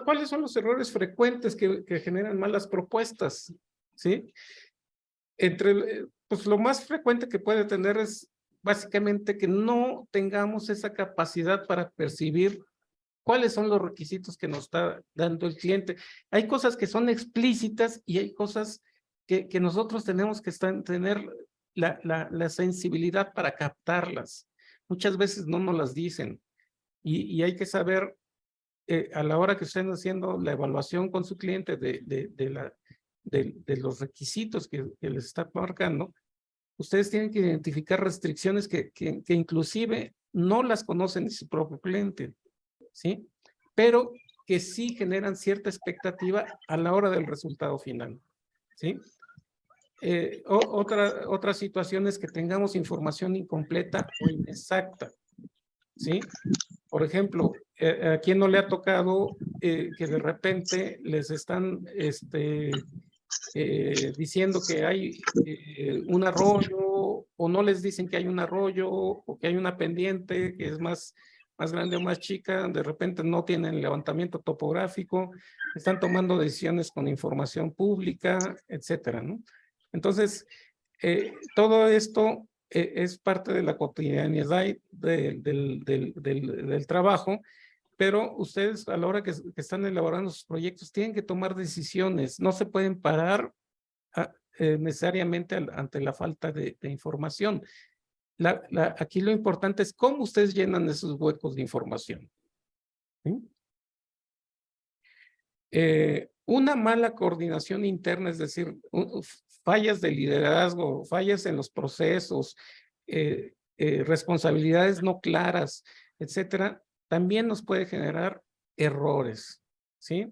¿Cuáles son los errores frecuentes que generan malas propuestas? ¿Sí? Pues lo más frecuente que puede tener es básicamente que no tengamos esa capacidad para percibir cuáles son los requisitos que nos está dando el cliente. Hay cosas que son explícitas y hay cosas que nosotros tenemos que tener la sensibilidad para captarlas. Muchas veces no nos las dicen y hay que saber a la hora que estén haciendo la evaluación con su cliente de los requisitos que les está marcando, ustedes tienen que identificar restricciones que inclusive no las conocen ni su propio cliente, ¿sí? Pero que sí generan cierta expectativa a la hora del resultado final, ¿sí? Otra situación es que tengamos información incompleta o inexacta, ¿sí? Por ejemplo, ¿a quién no le ha tocado que de repente les están diciendo que hay un arroyo o no les dicen que hay un arroyo o que hay una pendiente que es más grande o más chica, de repente no tienen levantamiento topográfico, están tomando decisiones con información pública, etcétera, ¿no? Entonces, todo esto es parte de la cotidianidad del trabajo, pero ustedes a la hora que están elaborando sus proyectos tienen que tomar decisiones, no se pueden parar necesariamente ante la falta de información. Aquí lo importante es cómo ustedes llenan esos huecos de información. ¿Sí? Una mala coordinación interna, es decir, fallas de liderazgo, fallas en los procesos, responsabilidades no claras, etcétera, también nos puede generar errores, ¿sí?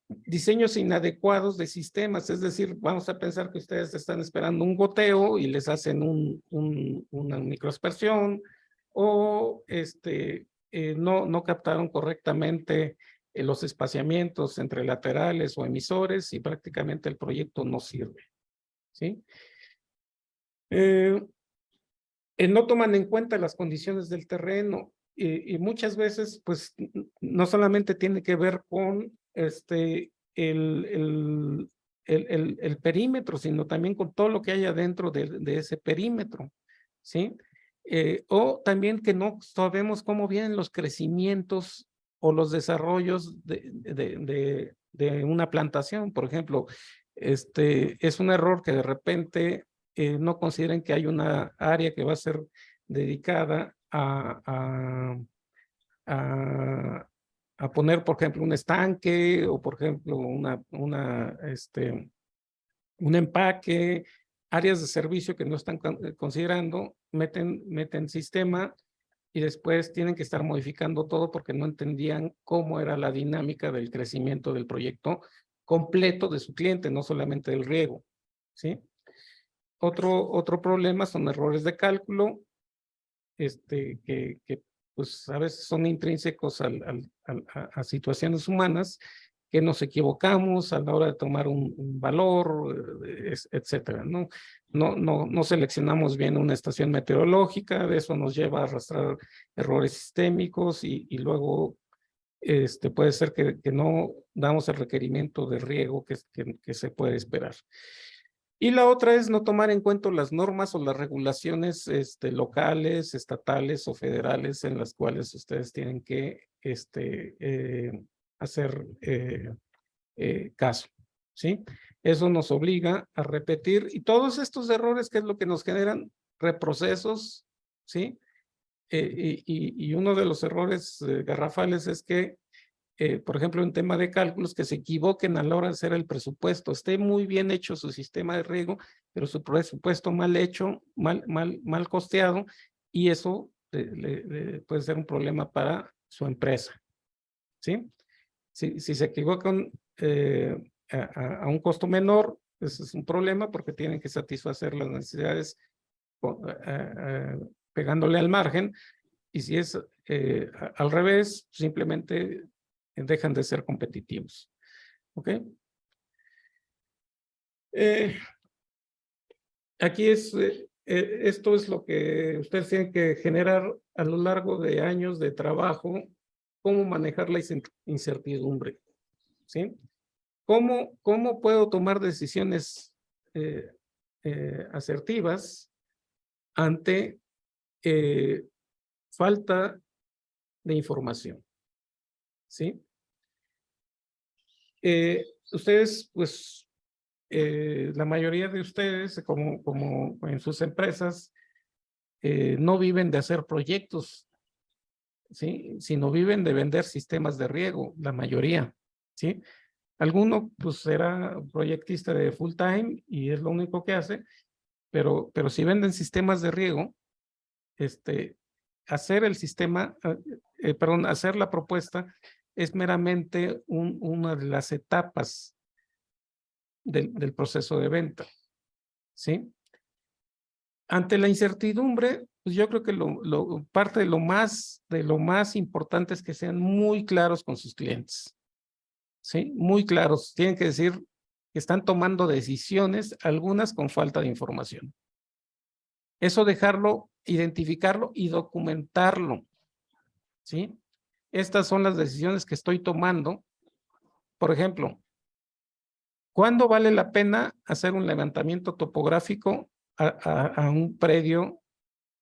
Diseños inadecuados de sistemas, es decir, vamos a pensar que ustedes están esperando un goteo y les hacen una microaspersión o no captaron correctamente los espaciamientos entre laterales o emisores y prácticamente el proyecto no sirve, ¿sí? No toman en cuenta las condiciones del terreno y muchas veces, pues, no solamente tiene que ver con el perímetro, sino también con todo lo que hay adentro de ese perímetro, ¿sí? O también que no sabemos cómo vienen los crecimientos o los desarrollos de una plantación. Por ejemplo, es un error que de repente no consideren que hay una área que va a ser dedicada a poner, por ejemplo, un estanque o, por ejemplo, un empaque, áreas de servicio que no están considerando, meten sistema y después tienen que estar modificando todo porque no entendían cómo era la dinámica del crecimiento del proyecto completo de su cliente, no solamente del riego, ¿sí? Otro problema son errores de cálculo, que pues a veces son intrínsecos a situaciones humanas, que nos equivocamos a la hora de tomar un valor, etcétera, ¿no? No seleccionamos bien una estación meteorológica, de eso nos lleva a arrastrar errores sistémicos y luego puede ser que no damos el requerimiento de riego que se puede esperar. Y la otra es no tomar en cuenta las normas o las regulaciones locales, estatales o federales en las cuales ustedes tienen que hacer caso, ¿sí? Eso nos obliga a repetir y todos estos errores, ¿qué es lo que nos generan? Reprocesos, ¿sí? Y uno de los errores garrafales es que por ejemplo, en tema de cálculos, que se equivoquen a la hora de hacer el presupuesto. Esté muy bien hecho su sistema de riego, pero su presupuesto mal hecho, mal costeado, y eso puede ser un problema para su empresa, ¿sí? Si se equivocan a un costo menor, ese es un problema porque tienen que satisfacer las necesidades pegándole al margen, y si es al revés, simplemente dejan de ser competitivos. ¿Ok? Aquí esto es lo que ustedes tienen que generar a lo largo de años de trabajo cómo manejar la incertidumbre, ¿sí? ¿Cómo puedo tomar decisiones asertivas ante falta de información? ¿Sí? Ustedes, pues, la mayoría de ustedes, como en sus empresas, no viven de hacer proyectos, ¿sí? Sino viven de vender sistemas de riego, la mayoría, ¿sí? Alguno, pues, será proyectista de full time y es lo único que hace, pero si venden sistemas de riego, hacer el sistema, perdón, hacer la propuesta es meramente una de las etapas del proceso de venta, ¿sí? Ante la incertidumbre, pues yo creo que parte de lo más importante es que sean muy claros con sus clientes, ¿sí? Muy claros. Tienen que decir que están tomando decisiones, algunas con falta de información. Eso dejarlo, identificarlo y documentarlo, ¿sí? Estas son las decisiones que estoy tomando. Por ejemplo, ¿cuándo vale la pena hacer un levantamiento topográfico a un predio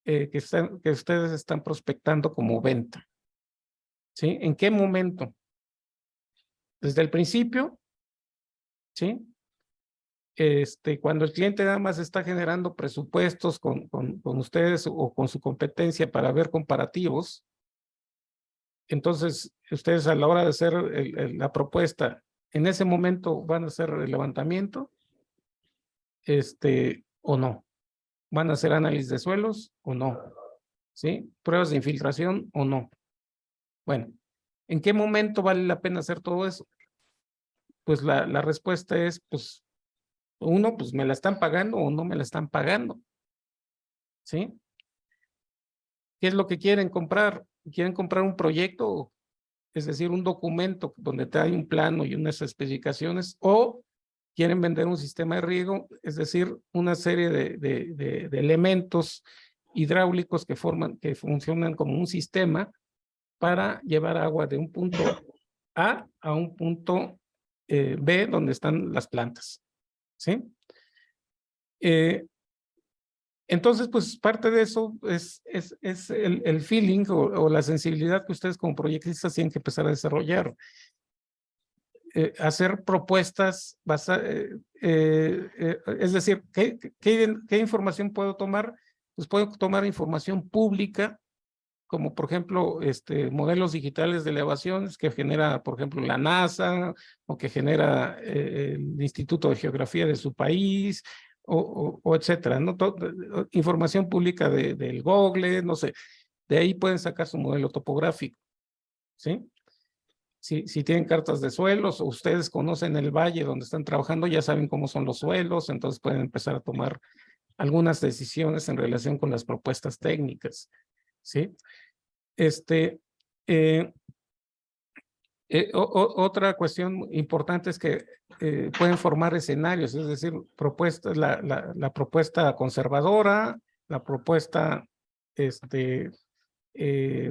que ustedes están prospectando como venta? ¿Sí? ¿En qué momento? ¿Desde el principio? ¿Sí? Cuando el cliente nada más está generando presupuestos con ustedes o con su competencia para ver comparativos, entonces ustedes a la hora de hacer la propuesta, en ese momento van a hacer el levantamiento, o no. ¿Van a hacer análisis de suelos o no? ¿Sí? ¿Pruebas de infiltración o no? Bueno, ¿en qué momento vale la pena hacer todo eso? Pues la respuesta es, pues, uno, pues me la están pagando o no me la están pagando. ¿Sí? ¿Qué es lo que quieren comprar? ¿Quieren comprar un proyecto? Es decir, un documento donde te hay un plano y unas especificaciones, o quieren vender un sistema de riego, es decir, una serie de elementos hidráulicos que funcionan como un sistema para llevar agua de un punto a un punto B, donde están las plantas, ¿sí? Entonces, pues parte de eso es el feeling o la sensibilidad que ustedes como proyectistas tienen que empezar a desarrollar. Hacer propuestas, es decir, ¿qué información puedo tomar? Pues puedo tomar información pública, como por ejemplo, modelos digitales de elevaciones que genera, por ejemplo, la NASA o que genera el Instituto de Geografía de su país, o etcétera, ¿no? Información pública del Google, no sé, de ahí pueden sacar su modelo topográfico, ¿sí? Si tienen cartas de suelos o ustedes conocen el valle donde están trabajando, ya saben cómo son los suelos, entonces pueden empezar a tomar algunas decisiones en relación con las propuestas técnicas, ¿sí? Otra cuestión importante es que pueden formar escenarios, es decir, la propuesta conservadora, la propuesta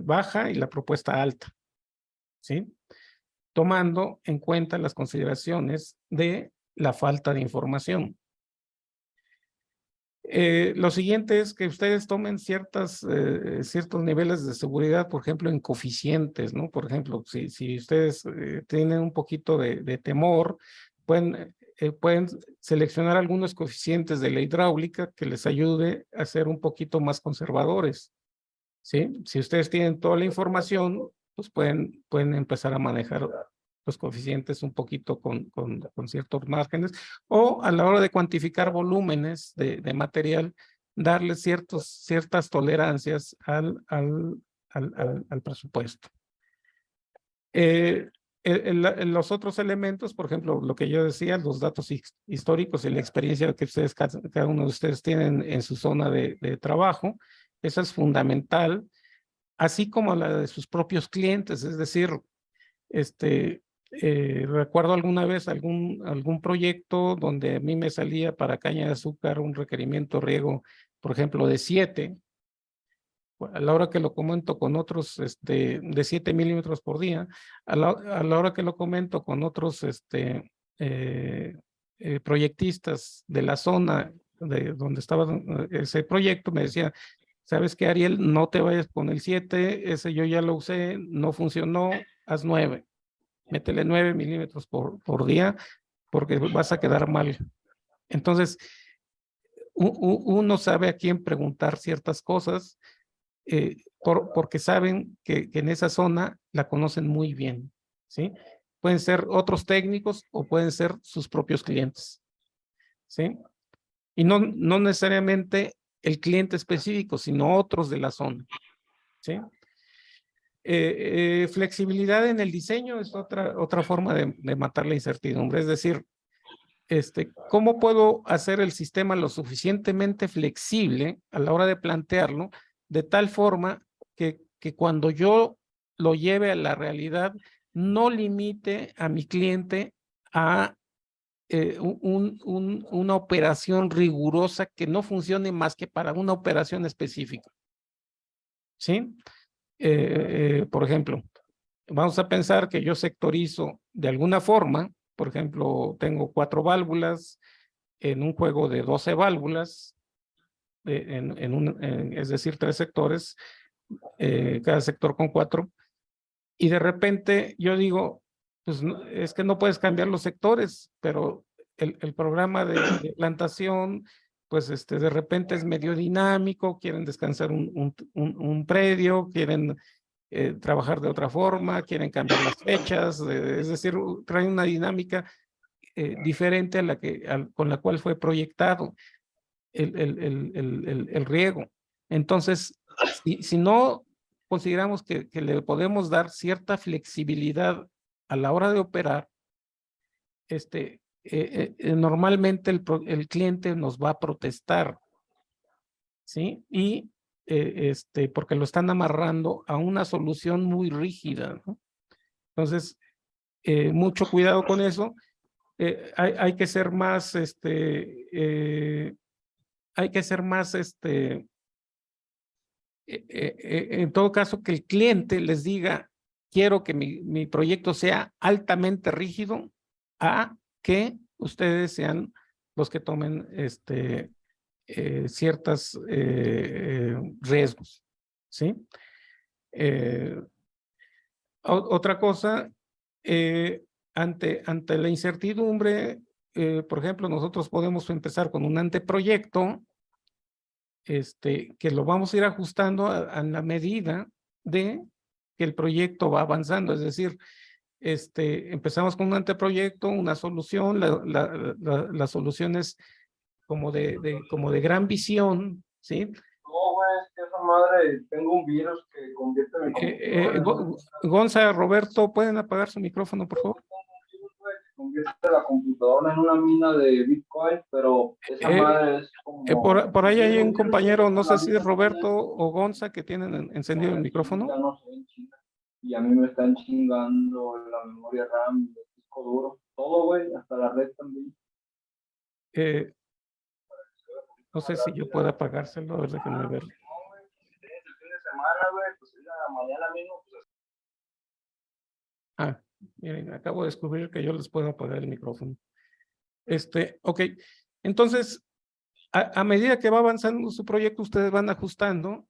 baja y la propuesta alta, ¿sí? Tomando en cuenta las consideraciones de la falta de información. Lo siguiente es que ustedes tomen ciertos niveles de seguridad, por ejemplo, en coeficientes, ¿no? Por ejemplo, si ustedes tienen un poquito de temor, pueden seleccionar algunos coeficientes de la hidráulica que les ayude a ser un poquito más conservadores, ¿sí? Si ustedes tienen toda la información, pues pueden empezar a manejar los coeficientes un poquito con ciertos márgenes, o a la hora de cuantificar volúmenes de material, darle ciertas tolerancias al presupuesto. Los otros elementos, por ejemplo, lo que yo decía, los datos históricos y la experiencia que cada uno de ustedes tienen en su zona de trabajo, eso es fundamental, así como la de sus propios clientes, es decir, recuerdo alguna vez algún proyecto donde a mí me salía para caña de azúcar un requerimiento riego, por ejemplo, de 7, a la hora que lo comento con otros de 7 milímetros por día, a la hora que lo comento con otros proyectistas de la zona de donde estaba ese proyecto, me decía, ¿sabes qué, Ariel? No te vayas con el 7, ese yo ya lo usé, no funcionó, haz 9. Métele 9 milímetros por día porque vas a quedar mal. Entonces, uno sabe a quién preguntar ciertas cosas porque saben que en esa zona la conocen muy bien, ¿sí? Pueden ser otros técnicos o pueden ser sus propios clientes, ¿sí? Y no necesariamente el cliente específico, sino otros de la zona, ¿sí? Flexibilidad en el diseño es otra forma de matar la incertidumbre, es decir, ¿cómo puedo hacer el sistema lo suficientemente flexible a la hora de plantearlo, de tal forma que cuando yo lo lleve a la realidad, no limite a mi cliente a una operación rigurosa que no funcione más que para una operación específica? ¿Sí? Por ejemplo, vamos a pensar que yo sectorizo de alguna forma, por ejemplo, tengo 4 válvulas en un juego de 12 válvulas, es decir, 3 sectores, cada sector con 4, y de repente yo digo, pues es que no puedes cambiar los sectores, pero el programa de plantación, pues de repente es medio dinámico, quieren descansar un predio, quieren trabajar de otra forma, quieren cambiar las fechas, es decir, traen una dinámica diferente a con la cual fue proyectado el riego. Entonces, si no consideramos que le podemos dar cierta flexibilidad a la hora de operar, normalmente el cliente nos va a protestar, ¿sí? Y porque lo están amarrando a una solución muy rígida, ¿no? Entonces, mucho cuidado con eso. Hay que ser más, hay que ser más, en todo caso, que el cliente les diga, quiero que mi proyecto sea altamente rígido, a que ustedes sean los que tomen ciertos riesgos, ¿sí? Otra cosa, ante la incertidumbre, por ejemplo, nosotros podemos empezar con un anteproyecto, que lo vamos a ir ajustando a la medida de que el proyecto va avanzando. Es decir, empezamos con un anteproyecto, una solución, la solución es como de gran visión, ¿sí? No, güey, es que esa madre, tengo un virus que convierte mi computadora en una... Gonza, Roberto, ¿pueden apagar su micrófono, por favor? Convierte la computadora en una mina de Bitcoin, pero esa madre es como... Por Si ahí hay tiene un un virus, es compañero, como no la sé si es vida Roberto también. o Gonza, que tienen encendido el micrófono. Ya no sé, en China. Y a mí me están chingando la memoria RAM, el disco duro, todo, güey, hasta la red también. Eh, no sé si yo puedo apagárselo, a ver, déjenme ver. Si tienes el fin de semana, güey, pues es la mañana mismo, pues... Ah, miren, acabo de descubrir que yo les puedo apagar el micrófono. Ok, entonces, a medida que va avanzando su proyecto, ustedes van ajustando.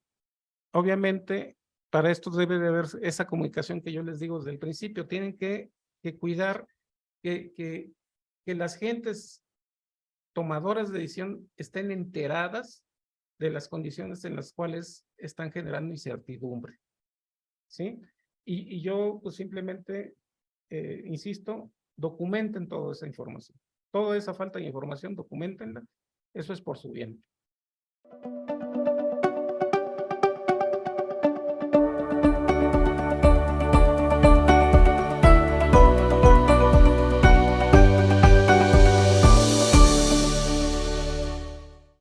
Obviamente, para esto debe de haber esa comunicación que yo les digo desde el principio. Tienen que cuidar que las gentes tomadoras de decisión estén enteradas de las condiciones en las cuales están generando incertidumbre, ¿sí? Y yo, pues simplemente, insisto, documenten toda esa información. Toda esa falta de información, documentenla. Eso es por su bien.